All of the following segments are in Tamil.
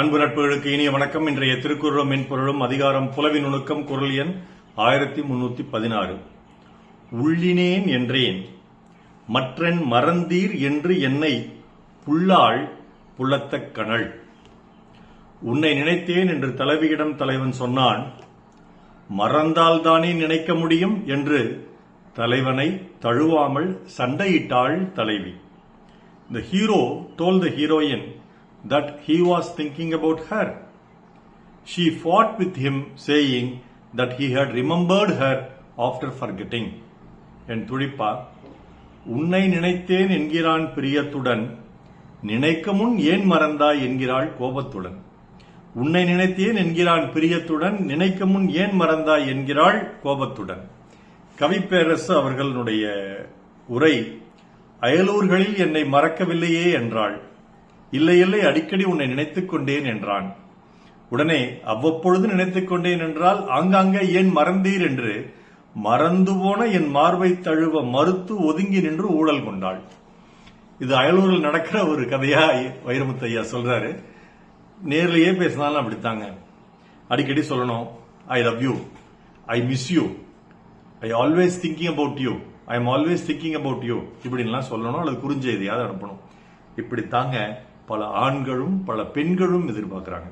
அன்பு நட்புகளுக்கு இனிய வணக்கம். இன்றைய திருக்குறளும் மென்பொருளும் அதிகாரம் புலவி நுணுக்கம் குறள் எண் 1316. உள்ளினேன் என்றேன் மற்றன் மறந்தீர் என்று என்னை புல்லாள் புலத்தக் கனல். உன்னை நினைத்தேன் என்று தலைவியிடம் தலைவன் சொன்னான். மறந்தால்தானே நினைக்க முடியும் என்று தலைவனை தழுவாமல் சண்டையிட்டாள் தலைவி. The hero told the heroine that he was thinking about her. She fought with him, saying that he had remembered her after forgetting. என் துடிப்பா, உன்னை நினைத்தேன் என்கிறான் பிரியத்துடன், நினைக்க முன் ஏன் மறந்தாய் என்கிறாள் கோபத்துடன். உன்னை நினைத்தேன் என்கிறான் பிரியத்துடன், நினைக்க முன் ஏன் மறந்தாய் என்கிறாள் கோபத்துடன். கவிப்பேரரசு அவர்களுடைய உரை, அயலூர்களில் என்னை மறக்கவில்லையே என்றாள். இல்லை இல்லை, அடிக்கடி உன்னை நினைத்துக் கொண்டேன் என்றான். உடனே அவ்வப்பொழுது நினைத்துக் கொண்டேன் என்றால் ஆங்காங்க ஏன் மறந்தீர் என்று மறந்து போன என் மார்பை தழுவ மறுத்து ஒதுங்கி நின்று ஊழல் கொண்டாள். இது அயலூரில் நடக்கிற ஒரு கதையா வைரமுத்து ஐயா சொல்றாரு. நேர்லயே பேசினாலும் அப்படித்தாங்க. அடிக்கடி சொல்லணும், I love you, I miss you, I always thinking about you, I am always thinking about you, இப்படின்லாம் சொல்லணும். அல்லது குறுஞ்செய்தியாவது அனுப்பணும். இப்படித்தாங்க பல ஆண்களும் பல பெண்களும் எதிர்பார்க்கிறாங்க.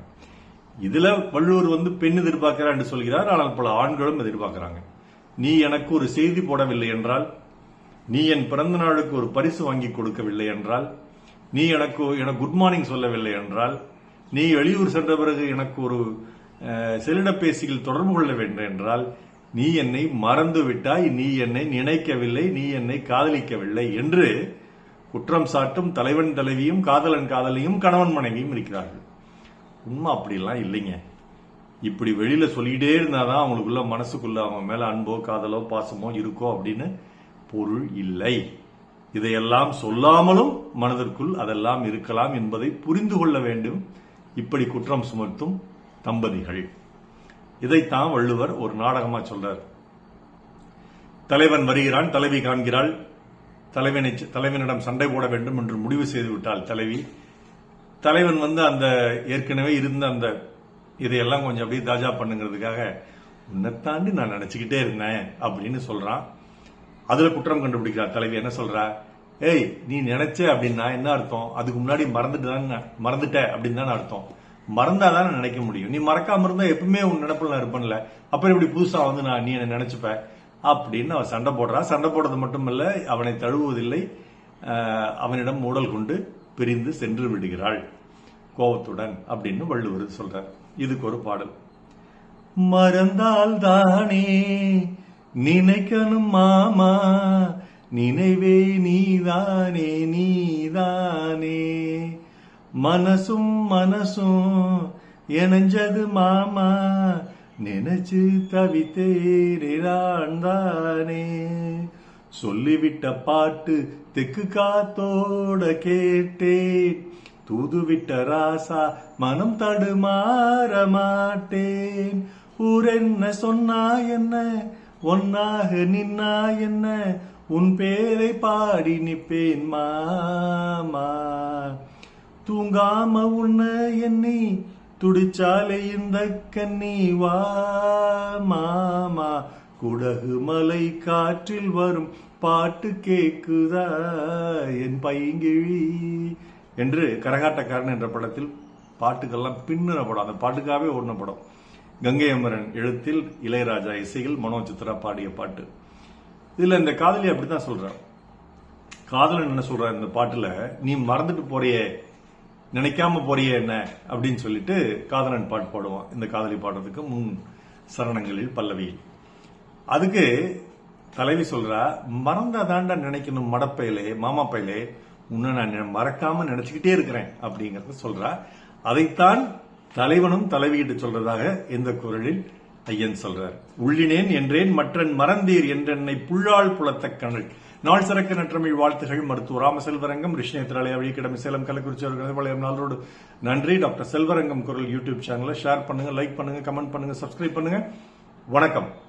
இதுல வள்ளுவர் பெண் எதிர்பார்க்கிறார் என்று சொல்கிறார். ஆனால் பல ஆண்களும் எதிர்பார்க்கிறாங்க. நீ எனக்கு ஒரு செய்தி போடவில்லை என்றால், நீ என் பிறந்த நாளுக்கு ஒரு பரிசு வாங்கி கொடுக்கவில்லை என்றால், நீ எனக்கு குட் மார்னிங் சொல்லவில்லை என்றால், நீ வெளியூர் சென்ற பிறகு எனக்கு ஒரு செல்லிடப்பேசியில் தொடர்பு கொள்ள வேண்டும் என்றால், நீ என்னை மறந்து விட்டாய், நீ என்னை நினைக்கவில்லை, நீ என்னை காதலிக்கவில்லை என்று குற்றம் சாட்டும் தலைவன் தலைவியும் காதலன் காதலியும் கணவன் மனைவியும் இருக்கிறார்கள். உண்மை அப்படிலாம் இல்லைங்க. இப்படி வெளியில சொல்லிட்டே இருந்தாதான் அவங்களுக்குள்ள மனசுக்குள்ள அவங்க மேல அன்போ காதலோ பாசமோ இருக்கோ அப்படின்னு பொருள் இல்லை. இதையெல்லாம் சொல்லாமலும் மனதிற்குள் அதெல்லாம் இருக்கலாம் என்பதை புரிந்து கொள்ள வேண்டும் இப்படி குற்றம் சுமத்தும் தம்பதிகள். இதைத்தான் வள்ளுவர் ஒரு நாடகமா சொல்றார். தலைவன் வருகிறான், தலைவி காண்கிறாள். தலைவனிடம் சண்டை போட வேண்டும் என்று முடிவு செய்து விட்டாள் தலைவி. தலைவன் அந்த ஏற்கனவே இருந்த அந்த இதையெல்லாம் கொஞ்சம் அப்படியே தாஜா பண்ணுங்கிறதுக்காக, உன்னை தாண்டி நான் நினைச்சுக்கிட்டே இருந்தேன் அப்படின்னு சொல்றான். அதுல குற்றம் கண்டுபிடிக்கிறார் தலைவி. என்ன சொல்றா? ஏய், நீ நினைச்ச அப்படின்னா என்ன அர்த்தம்? அதுக்கு முன்னாடி மறந்துட்ட அப்படின்னு தானே அர்த்தம். மறந்தாதான் நினைக்க முடியும். நீ மறக்காம இருந்தா எப்பவுமே உன் நினைப்புல நான் இருப்பேன்ல, அப்புறம் இப்படி புதுசா நீ என்ன நினைச்சுப்ப அப்படின்னு அவன் சண்டை போடுறா. சண்டை போடுறது மட்டுமல்ல, அவனை தழுவுவதில்லை, அவனிடம் மூடல் கொண்டு பிரிந்து சென்று விடுகிறாள் கோபத்துடன் அப்படின்னு வள்ளுவர் சொல்றார். இதுக்கு ஒரு பாடல். மறந்தால் தானே நினைக்கணும் மாமா, நினைவே நீதானே நீதானே, மனசும் மனசும் இணைஞ்சது மாமா, நினைச்சு தவித்தேனே, சொல்லிவிட்ட பாட்டு தெக்கு காத்தோட கேட்டேன், தூதுவிட்ட ராசா மனம் தடுமாற மாட்டேன், ஊர் என்ன சொன்னா என்ன, ஒன்னாக நின்னா என்ன, உன் பேரை பாடி நிப்பேன் மாமா, தூங்காம உன்ன எண்ணி துடிச்சாலே இந்த கண்ணி வா மாமா, குடகு மலை காற்றில் வரும் பாட்டு கேக்குதா என் பைங்கிழி என்று கரகாட்டக்காரன் என்ற படத்தில் பாட்டுக்கெல்லாம் பின்னுற படம். அந்த பாட்டுக்காகவே ஓடின படம். கங்கை அமரன் எழுத்தில், இளையராஜா இசையில், மனோ சித்ரா பாடிய பாட்டு. இதுல இந்த காதலி அப்படித்தான் சொல்றான். காதலன் என்ன சொல்ற இந்த பாட்டுல, நீ மறந்துட்டு போறியே, நினைக்காம போறியே என்ன அப்படின்னு சொல்லிட்டு காதலன் பாட்டு பாடுவான். இந்த காதலி பாடுறதுக்கு முன் சரணங்களில் பல்லவியில். அதுக்கு தலைவி சொல்றா, மறந்தா தாண்டா நினைக்கணும் மடப்பையிலே மாமா பையிலே, உன்னை நான் மறக்காம நினைச்சுக்கிட்டே இருக்கிறேன் அப்படிங்கறத சொல்றா. அதைத்தான் தலைவனும் தலைவியிட்டு சொல்றதாக இந்த குறளில் ஐயன் சொல்றார். உள்ளினேன் என்றேன் மற்றன் மறந்தீர் என்றென்னை புல்லாள் புலத்தக் கனல். நாள் சிறக்க நற்றமிழ் வாழ்த்துகள். மருத்துவர் ராம செல்வரங்கம், ரிஷ்ணேத்திராலய வழிக்கிடமை, சேலம், கள்ளக்குறிச்சி நாளோடு நன்றி. டாக்டர் செல்வரங்கம் குரல் யூடியூப் சேனலை ஷேர் பண்ணுங்க, லைக் பண்ணுங்க, கமெண்ட் பண்ணுங்க, சப்ஸ்கிரைப் பண்ணுங்க. வணக்கம்.